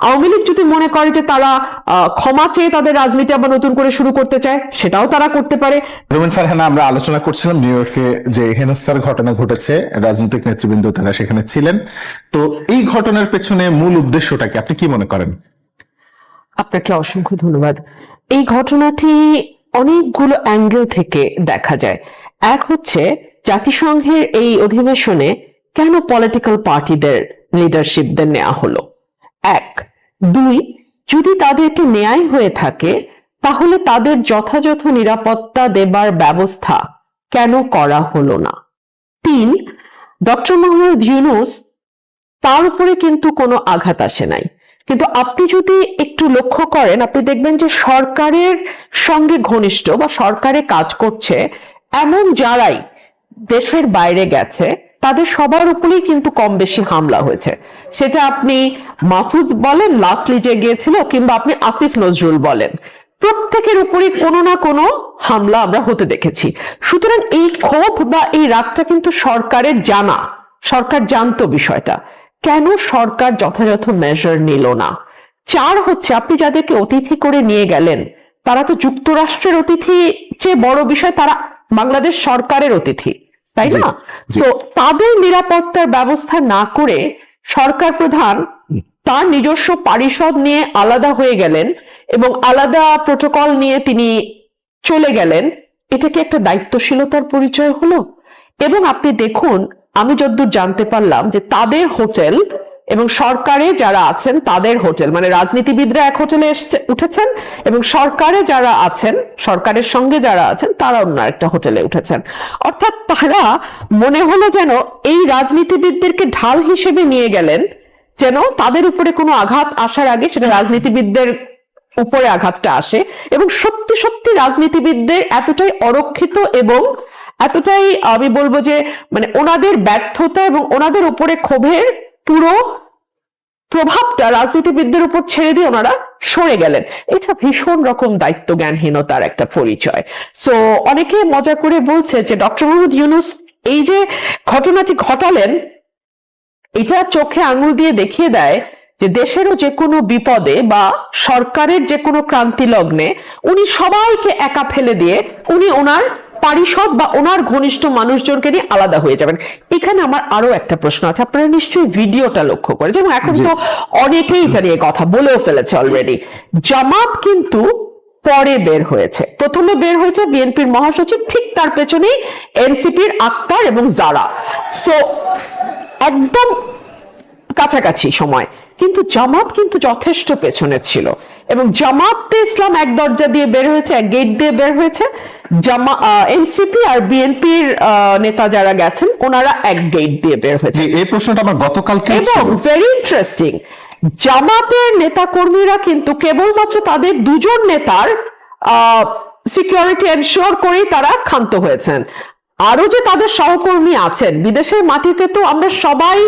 আওয়ামী লীগ যদি মনে করে যে তারা ক্ষমা চেয়ে তাদের রাজনীতি আবার নতুন করে শুরু করতে চায়, সেটাও তারা করতে পারে। রুমিন ফারহানা, আমরা আলোচনা করছিলাম নিউ ইয়র্কে যে হেনস্থার ঘটনা ঘটেছে, রাজনৈতিক নেতৃবৃন্দ তারা সেখানে ছিলেন। তো এই ঘটনার পেছনে মূল উদ্দেশ্যটাকে আপনি কি মনে করেন? আপনাকে অসংখ্য ধন্যবাদ। এই ঘটনাটি অনেকগুলো অ্যাঙ্গেল থেকে দেখা যায়। এক হচ্ছে জাতিসংঘের এই অধিবেশনে কেন পলিটিক্যাল পার্টিদের লিডারশিপদের নেওয়া হলো, এক। দুই, যদি তাদেরকে ন্যায় হয়ে থাকে তাহলে তাদের যথাযথ নিরাপত্তা দেবার ব্যবস্থা কেন করা হলো না। তিন, ডক্টর মোহাম্মদ ইউনূস, তার উপরে কিন্তু কোনো আঘাত আসে নাই, কিন্তু আপনি যদি একটু লক্ষ্য করেন আপনি দেখবেন যে সরকারের সঙ্গে ঘনিষ্ঠ বা সরকারে কাজ করছে এমন যারাই দেশের বাইরে গেছে তাদের সবার উপরেই কিন্তু কম বেশি হামলা হয়েছে। সেটা আপনি মাহফুজ বলেন লাস্টলি যে গিয়েছিল, কিংবা আপনি আসিফ নজরুল বলেন, প্রত্যেকের উপরে কোনো না কোনো হামলা আমরা হতে দেখেছি। সুতরাং এই ক্ষোভ বা এই রাগটা কিন্তু সরকারের জানা, সরকার জানতো বিষয়টা, কেন সরকার যথাযথ মেজার নিল না। চার হচ্ছে আপনি যাদেরকে অতিথি করে নিয়ে গেলেন তারা তো যুক্তরাষ্ট্রের অতিথি চেয়ে বড় বিষয়, তারা বাংলাদেশ সরকারের অতিথি, তাই না? তো তাদের নিরাপত্তার ব্যবস্থা না করে সরকার প্রধান তার নিজস্ব পরিষদ নিয়ে আলাদা হয়ে গেলেন এবং আলাদা প্রোটোকল নিয়ে তিনি চলে গেলেন। এটা কি একটা দায়িত্বশীলতার পরিচয় হলো? এবং আপনি দেখুন, আমি যতদূর জানতে পারলাম যে তাদের হোটেল এবং সরকারে যারা আছেন তাদের হোটেল, মানে রাজনীতিবিদরা এক হোটেলে উঠেছেন এবং সরকারে যারা আছেন, সরকারের সঙ্গে যারা আছেন তারা অন্য একটা হোটেলে উঠেছেন। অর্থাৎ তারা মনে হলো যেন এই রাজনীতিবিদদেরকে ঢাল হিসেবে নিয়ে গেলেন, যেন তাদের উপরে কোনো আঘাত আসার আগে সেটা রাজনীতিবিদদের উপরে আঘাতটা আসে। এবং সত্যি সত্যি রাজনীতিবিদদের এতটাই অরক্ষিত এবং এতটাই আমি বলবো যে মানে ওনাদের ব্যর্থতা এবং ওনাদের উপরে ক্ষোভের পুরো প্রভাবটা রাজনীতিবিদদের উপর ছেড়ে দিয়ে ওনারা সরে গেলেন। এটা ভীষণ রকম দায়িত্ব জ্ঞানহীনতার একটা পরিচয়। সো অনেকে মজা করে বলছে যে ডক্টর মোহাম্মদ ইউনূস এই যে ঘটনাটি ঘটালেন, এটা চোখে আঙুল দিয়ে দেখিয়ে দেয় যে দেশেরও যে কোনো বিপদে বা সরকারের যে কোনো ক্রান্তি লগ্নে উনি সবাইকে একা ফেলে দিয়ে উনি ওনার পরিষদ বা ওনার ঘনিষ্ঠ মানুষজনকে নিয়ে আলাদা হয়ে যাবেন। এখানে আমার আরো একটা প্রশ্ন আছে, আপনারা নিশ্চয়ই ভিডিওটা লক্ষ্য করে, যেমন এখন তো অনেকেই এটা নিয়ে কথা বলেও ফেলেছে অলরেডি। জামাত কিন্তু পরে বের হয়েছে, প্রথমে বের হয়েছে বিএনপির মহাসচিব, ঠিক তার পেছনেই এনসিপির আক্তার এবং জারা, সো একদম কাছাকাছি সময়। কিন্তু জামাত কিন্তু যথেষ্ট পেছনে ছিল এবং জামাতে ইসলাম এক দরজা দিয়ে বের হয়েছে, এক গেট দিয়ে বের হয়েছে। এনসিপি আর বিএনপির নেতা যারা গেছেন ওনারা এক গেট দিয়ে বের হয়েছে। এই প্রশ্নটা আমার গতকালকে এবং ভেরি ইন্টারেস্টিং, জামাতের নেতা কর্মীরা কিন্তু কেবলমাত্র তাদের দুজন নেতার সিকিউরিটি এনশিওর করেই তারা ক্ষান্ত হয়েছেন। আরো যে তাদের সহকর্মী আছেন বিদেশের মাটিতে, তো আমরা সবাই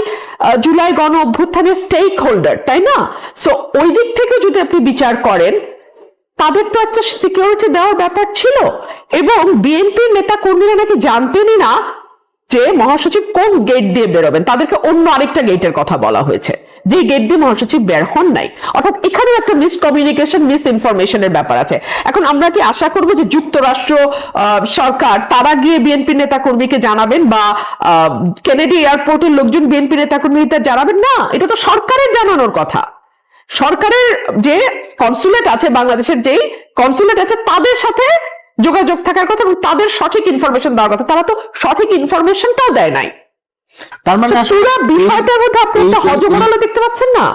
জুলাই গণ অভ্যুত্থানের স্টেক হোল্ডার, তাই না? সো ওই দিক থেকে যদি আপনি বিচার করেন তাদের তো একটা সিকিউরিটি দেওয়ার ব্যাপার ছিল। এবং বিএনপির নেতা কর্মীরা নাকি জানতেনই না যে মহাসচিব কোন গেট দিয়ে বেরোবেন, তাদেরকে অন্য আরেকটা গেটের কথা বলা হয়েছে, যে গেট দিয়ে মহাসচিব বের হন নাই। অর্থাৎ এখানে একটা মিসকমিউনিকেশন, মিস ইনফরমেশনের ব্যাপার আছে। এখন আমরা কি আশা করবো যে যুক্তরাষ্ট্র সরকার তারা গিয়ে বিএনপি নেতা কর্মীকে জানাবেন, বা কেনেডি এয়ারপোর্টের লোকজন বিএনপি নেতা কর্মীদের জানাবেন? না, এটা তো সরকারের জানানোর কথা। সরকারের যে কনসুলেট আছে, বাংলাদেশের যেই কনসুলেট আছে তাদের সাথে যোগাযোগ থাকার কথা এবং তাদের সঠিক ইনফরমেশন দেওয়ার কথা, তারা তো সঠিক ইনফরমেশনটাও দেয় নাই। তার মানে পুরো বিষয়টার মধ্যে আপনি একটা হযবরল দেখতে পাচ্ছেন না?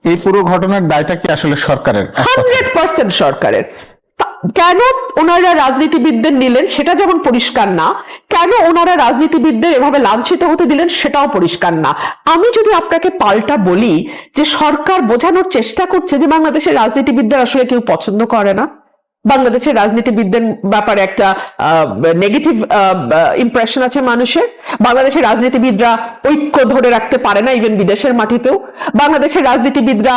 এই পুরো ঘটনার দায়টা কি আসলে সরকারের? 100% সরকারের। কেন ওনারা রাজনীতিবিদদের নিলেন সেটা যেমন পরিষ্কার না, কেন ওনারা রাজনীতিবিদদের এভাবে লাঞ্ছিত হতে দিলেন সেটাও পরিষ্কার না। আমি যদি আপনাকে পাল্টা বলি যে সরকার বোঝানোর চেষ্টা করছে যে বাংলাদেশের রাজনীতিবিদদের আসলে কেউ পছন্দ করে না, বাংলাদেশের রাজনীতিবিদদের ব্যাপারে একটা নেগেটিভ ইমপ্রেশন আছে মানুষের, বাংলাদেশের রাজনীতিবিদরা ঐক্য ধরে রাখতে পারে না ইভেন বিদেশের মাটিতেও, বাংলাদেশের রাজনীতিবিদরা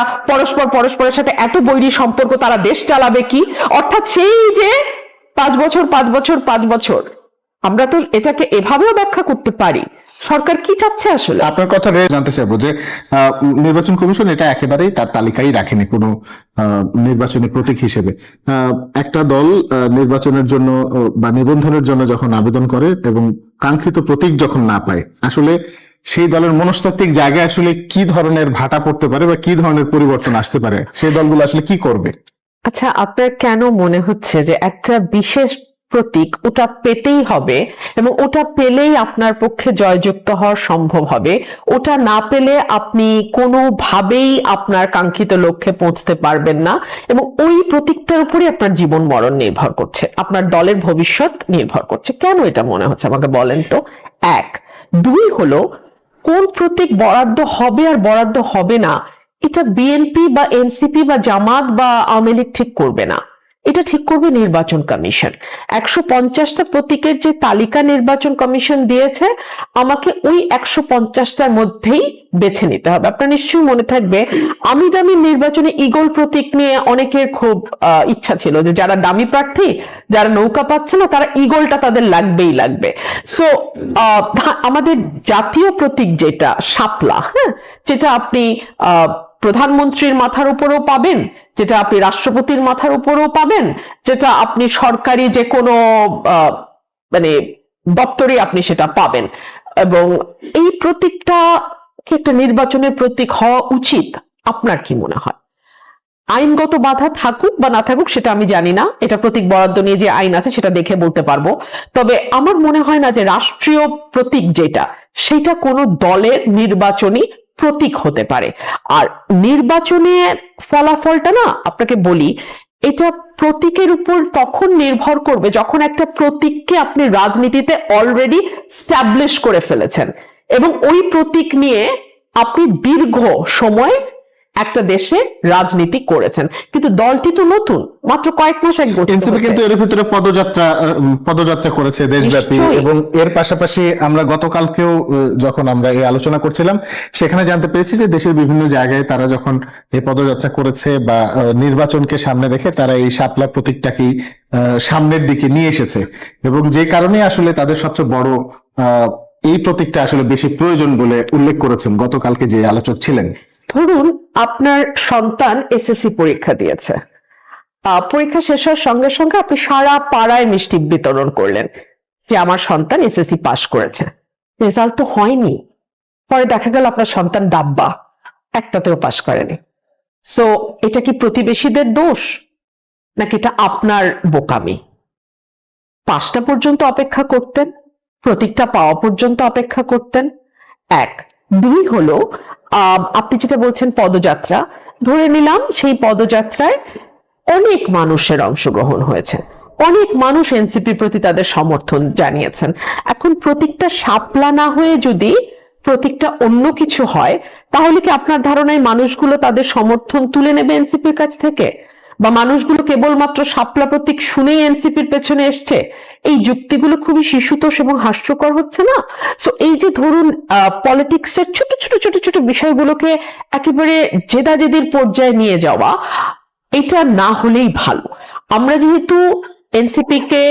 পরস্পরের সাথে এত বৈরী সম্পর্ক, তারা দেশ চালাবে কি? অর্থাৎ সেই যে 5 বছর আমরা তো এটাকে এভাবেও ব্যাখ্যা করতে পারি সরকার কি চাচ্ছে আসলে? আপনার কথা জানতে চাইবো যে নির্বাচন কমিশন এটা একেবারেই তার তালিকায় রাখেনি কোনো নির্বাচনী প্রতীক হিসেবে। একটা দল নির্বাচনের জন্য বা নিবন্ধনের জন্য যখন আবেদন করে এবং কাঙ্ক্ষিত প্রতীক যখন না পায়, আসলে সেই দলের মনস্তাত্ত্বিক জায়গায় আসলে কি ধরনের ভাটা পড়তে পারে বা কি ধরনের পরিবর্তন আসতে পারে, সেই দলগুলো আসলে কি করবে? আচ্ছা, আপনার কেন মনে হচ্ছে যে একটা বিশেষ প্রতীক ওটা পেতেই হবে এবং ওটা পেলেই আপনার পক্ষে জয়যুক্ত হওয়া সম্ভব হবে, ওটা না পেলে আপনি কোনোভাবেই আপনার কাঙ্ক্ষিত লক্ষ্যে পৌঁছতে পারবেন না এবং ওই প্রতীকটার উপরে আপনার জীবন মরণ নির্ভর করছে, আপনার দলের ভবিষ্যৎ নির্ভর করছে? কেন এটা মনে হচ্ছে আমাকে বলেন তো। এক। দুই হলো, কোন প্রতীক বরাদ্দ হবে আর বরাদ্দ হবে না এটা বিএনপি বা এনসিপি বা জামাত বা আওয়ামী লীগ ঠিক করবে না, এটা ঠিক করবে নির্বাচন কমিশন। 150টা প্রতীকের যে তালিকা নির্বাচন কমিশন দিয়েছে, আমাকে ওই 150টার মধ্যেই বেছে নিতে হবে। আপনার নিশ্চয়ই মনে থাকবে আমি দামি নির্বাচনে ঈগল প্রতীক নিয়ে অনেকের খুব ইচ্ছা ছিল যে যারা দামি প্রার্থী, যারা নৌকা পাচ্ছে না, তারা ঈগলটা তাদের লাগবেই লাগবে। সো আমাদের জাতীয় প্রতীক যেটা শাপলা, হ্যাঁ, যেটা আপনি প্রধানমন্ত্রীর মাথার উপরেও পাবেন, যেটা আপনি রাষ্ট্রপতির মাথার উপরেও পাবেন, যেটা আপনি সরকারি যে কোনো মানে দপ্তরে আপনি সেটা পাবেন, এবং এই প্রতীকটা কি একটা নির্বাচনের প্রতীক হওয়া উচিত? আপনার কি মনে হয়? আইনগত বাধা থাকুক বা না থাকুক সেটা আমি জানি না, এটা প্রতীক বরাদ্দ নিয়ে যে আইন আছে সেটা দেখে বলতে পারবো, তবে আমার মনে হয় না যে রাষ্ট্রীয় প্রতীক যেটা সেটা কোনো দলের নির্বাচনী প্রতীক হতে পারে। আর নির্বাচনের ফলাফলটা না, আপনাকে বলি, এটা প্রতীকের উপর তখন নির্ভর করবে যখন একটা প্রতীককে আপনি রাজনীতিতে অলরেডি স্ট্যাবলিশ করে ফেলেছেন এবং ওই প্রতীক নিয়ে আপনি দীর্ঘ সময় একটা দেশে রাজনীতি করেছেন। কিন্তু দলটি তো নতুন, মাত্র কয়েক মাস আগে গঠিত এনসিপি হয়েছে। কিন্তু এর ভিতরে পদযাত্রা করেছে দেশব্যাপী, নিশ্চয়ই। এবং এর পাশাপাশি আমরা গতকালকেও যখন আমরা এই আলোচনা করছিলাম সেখানে জানতে পেরেছি যে দেশের বিভিন্ন জায়গায় তারা যখন এই পদযাত্রা করেছে বা নির্বাচনকে সামনে রেখে তারা এই শাপলা প্রতীকটাকেই সামনের দিকে নিয়ে এসেছে, এবং যে কারণে আসলে তাদের সবচেয়ে বড় এই প্রতীকটা আসলে বেশি প্রয়োজন বলে উল্লেখ করেছেন গতকালকে যে আলোচক ছিলেন। ধরুন আপনার সন্তান এসএসসি পরীক্ষা দিয়েছে, পরীক্ষা শেষ হওয়ার সঙ্গে সঙ্গে আপনি সারা পাড়ায় মিষ্টি বিতরণ করলেন যে আমার সন্তান এসএসসি পাশ করেছে। রেজাল্ট তো হয়নি, পরে দেখা গেল আপনার সন্তান ডাব্বা, একটাতেও পাশ করেনি। সো এটা কি প্রতিবেশীদের দোষ নাকি এটা আপনার বোকামি? পাঁচটা পর্যন্ত অপেক্ষা করতেন, প্রতীকটা পাওয়া পর্যন্ত অপেক্ষা করতেন। এক। দুই হলো, আপনি যেটা বলছেন পদযাত্রা, ধরে নিলাম সেই পদযাত্রায় অনেক মানুষের অংশগ্রহণ হয়েছে, অনেক মানুষ এনসিপির প্রতি তাদের সমর্থন জানিয়েছেন। এখন প্রতীকটা শাপলা না হয়ে যদি প্রতীকটা অন্য কিছু হয়, তাহলে কি আপনার ধারণায় মানুষগুলো তাদের সমর্থন তুলে নেবে এনসিপির কাছ থেকে, বা মানুষগুলো কেবলমাত্র শাপলা প্রতীক শুনেই এনসিপির পেছনে এসছে? এই যুক্তিগুলো খুবই শিশুতোষ এবং হাস্যকর হচ্ছে না? সো এই যে ধরুন পলিটিক্সের ছোট ছোট ছোট ছোট বিষয়গুলোকে একেবারে জেদাজেদির পর্যায়ে নিয়ে যাওয়া, এটা না হলেই ভালো। আমরা যেহেতু এনসিপি কে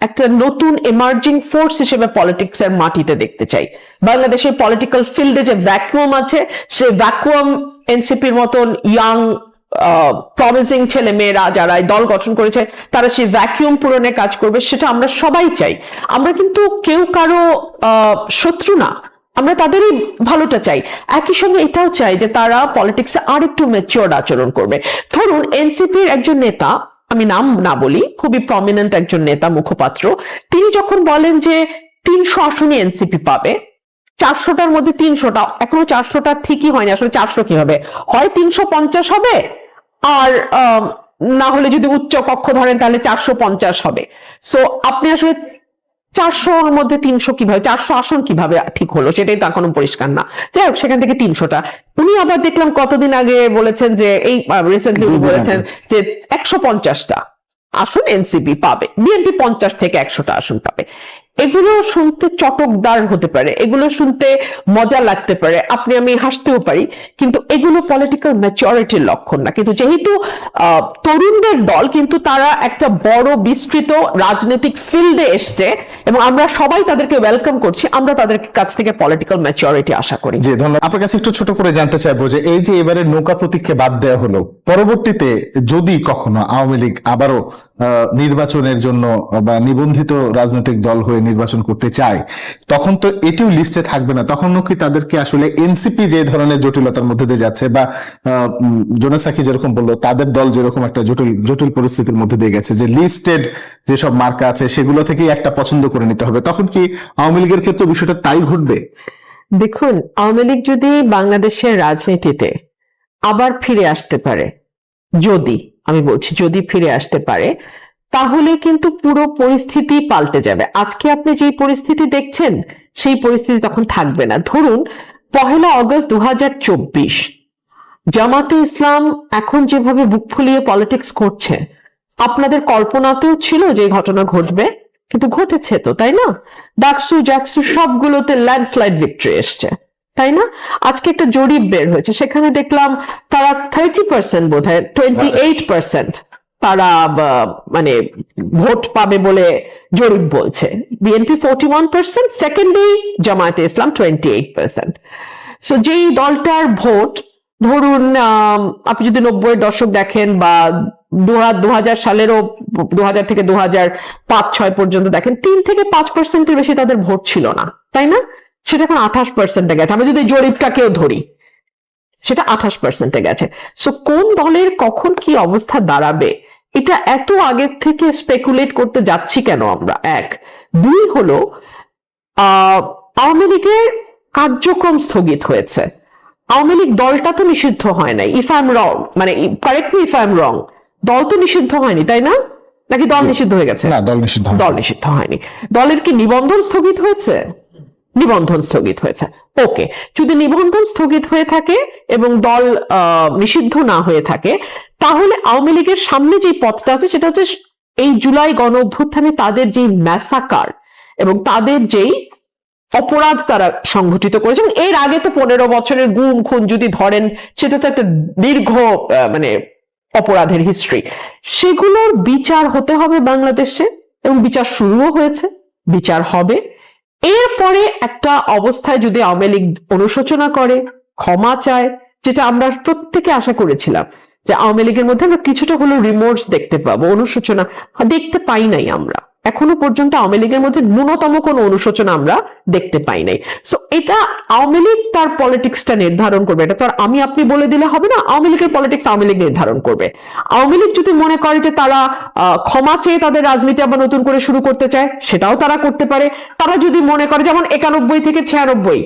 একটা নতুন এমার্জিং ফোর্স হিসেবে পলিটিক্স এর মাটিতে দেখতে চাই, বাংলাদেশের পলিটিক্যাল ফিল্ডে যে ভ্যাকুয়াম আছে, সে ভ্যাকুয়াম এনসিপির মতন ইয়াং প্রমিসিং ছেলে মেয়েরা যারা দল গঠন করেছে তারা সেই ভ্যাকুয়াম পূরণে কাজ করবে, সেটা আমরা সবাই চাই। আমরা কিন্তু কেউ কারো শত্রু না, আমরা তাদেরই ভালোটা চাই। একই সঙ্গে এটাও চাই যে তারা পলিটিক্সে আর একটু ম্যাচিওর আচরণ করবে। ধরুন এনসিপির একজন নেতা, আমি নাম না বলি, খুবই প্রমিনেন্ট একজন নেতা, মুখপাত্র, তিনি যখন বলেন যে 300 আসনে এনসিপি পাবে, 400টার মধ্যে 300টা, এখনো 400টা ঠিকই হয়নি, আসলে 400 কি হবে, হয় 350 হবে, আর না হলে যদি উচ্চ কক্ষ ধরেন তাহলে 450 হবে। সো আপনি আসলে 400-র মধ্যে 300 কিভাবে, 400 আসন কিভাবে ঠিক হলো সেটাই তো এখনো পরিষ্কার না। যাই হোক, সেখান থেকে 300টা। উনি আবার দেখলাম কতদিন আগে বলেছেন যে এই রিসেন্টলি উনি বলেছেন যে 150টা আসন এনসিপি পাবে, বিএনপি 50 থেকে 100টা আসন পাবে। এগুলো শুনতে চটকদার হতে পারে, এগুলো শুনতে মজা লাগতে পারে, আপনি আমি হাসতেও পারি, কিন্তু এগুলো পলিটিক্যাল ম্যাচুরিটির লক্ষণ না। কিন্তু যেহেতু তরুণদের দল, কিন্তু তারা একটা বড় বিস্তৃত রাজনৈতিক ফিল্ডে এসছে এবং আমরা সবাই তাদেরকে ওয়েলকাম করছি, আমরা তাদের কাছ থেকে পলিটিক্যাল ম্যাচুরিটি আশা করি। জি ধন্যবাদ। আপনার কাছে একটু ছোট করে জানতে চাইবো যে এই যে এবারে নৌকা প্রতীককে বাদ দেওয়া হলো, পরবর্তীতে যদি কখনো আওয়ামী লীগ আবারও নির্বাচনের জন্য বা নিবন্ধিত রাজনৈতিক দল হয়ে নির্বাচন করতে চায়, তখন তো এটিও লিস্টে থাকবে না। তখনও কি তাদেরকে আসলে এনসিপি যে ধরনের জটিলতার মধ্যে দিয়ে যাচ্ছে, বা জোনাস সাকি যেরকম বললো তাদের দল যেরকম একটা জটিল পরিস্থিতির মধ্যে দিয়ে গেছে, যে লিস্টেড যেসব মার্কা আছে সেগুলো থেকেই একটা পছন্দ করে নিতে হবে, তখন কি আওয়ামী লীগের ক্ষেত্রে বিষয়টা তাই ঘটবে? দেখুন, আওয়ামী লীগ যদি বাংলাদেশের রাজনীতিতে আবার ফিরে আসতে পারে, আমি বলছি যদি ফিরে আসতে পারে, তাহলে কিন্তু পুরো পরিস্থিতি পাল্টে যাবে। আজকে আপনি যে পরিস্থিতি দেখছেন সেই পরিস্থিতি তখন থাকবে না। ধরুন 1 আগস্ট 2024 জামাতে ইসলাম এখন যেভাবে বুক ফুলিয়ে পলিটিক্স করছে, আপনাদের কল্পনাতেও ছিল যে ঘটনা ঘটবে? কিন্তু ঘটেছে তো, তাই না? ডাকসু জাকসু সবগুলোতে ল্যান্ডস্লাইড ভিক্টরি এসছে, তাই না? আজকে একটা জরিপ বের হয়েছে, সেখানে দেখলাম তারা 30% বোধহয় 28% তারা মানে ভোট পাবে বলে জরিপ বলছে। বিএনপি 41%, সেকেন্ডে জামায়াতে ইসলাম 28%। সো যেই দলটার ভোট, ধরুন আপনি যদি 90-এর দশক দেখেন বা 2000 সালেরও 2000 থেকে 2005-06 পর্যন্ত দেখেন, 3 থেকে 5%-এর বেশি তাদের ভোট ছিল না, তাই না? সেটা এখন 28%-এ গেছে। আমরা যদি জরিপটাকেও ধরি, সেটা 28%-এ গেছে। সো কোন দলের কখন কি অবস্থা দাঁড়াবে এটা এত আগের থেকে স্পেকুলেট করতে যাচ্ছি কেন আমরা? 1 2 হলো আওয়ামী লীগের কার্যক্রম স্থগিত হয়েছে। আওয়ামী লীগ দলটা তো নিষিদ্ধ হয় নাই, ইফ আই এম রং, মানে correct me if I am রং, দল তো নিষিদ্ধ হয়নি, তাই না? নাকি দল নিষিদ্ধ হয়ে গেছে? না, দল নিষিদ্ধ হয়নি। দলের কি নিবন্ধন স্থগিত হয়েছে? নিবন্ধন স্থগিত হয়েছে। ওকে, যদি নিবন্ধন স্থগিত হয়ে থাকে এবং দল নিষিদ্ধ না হয়ে থাকে, তাহলে আওয়ামী লীগের সামনে যে পথটা আছে সেটা হচ্ছে এই জুলাই গণ অভ্যুত্থানে তাদের যে ম্যাসাকার এবং তাদের যেই অপরাধ তারা সংঘটিত করেছে, এবং এর আগে তো 15 বছরের গুম খুন যদি ধরেন, সেটা তো একটা দীর্ঘ মানে অপরাধের হিস্ট্রি, সেগুলোর বিচার হতে হবে বাংলাদেশে, এবং বিচার শুরুও হয়েছে, বিচার হবে। এরপরে একটা অবস্থায় যদি আওয়ামী লীগ অনুশোচনা করে, ক্ষমা চায়, যেটা আমরা প্রত্যেকে আশা করেছিলাম যে আওয়ামী লীগের মধ্যে আমরা কিছুটা হলেও রিমোর্স দেখতে পাবো, অনুশোচনা দেখতে পাই নাই আমরা এখনো পর্যন্ত। আওয়ামী লীগের মধ্যে ন্যূনতম কোনো অনুশোচনা আমরা দেখতে পাই নাই। সো এটা আওয়ামী লীগ তার পলিটিক্সটা নির্ধারণ করবে, এটা তো আর আমি আপনি বলে দিলে হবে না। আওয়ামী লীগের পলিটিক্স আওয়ামী লীগ নির্ধারণ করবে। আওয়ামী লীগ যদি মনে করে যে তারা ক্ষমা চেয়ে তাদের রাজনীতি আবার নতুন করে শুরু করতে চায়, সেটাও তারা করতে পারে। তারা যদি মনে করে, যেমন 91 থেকে 96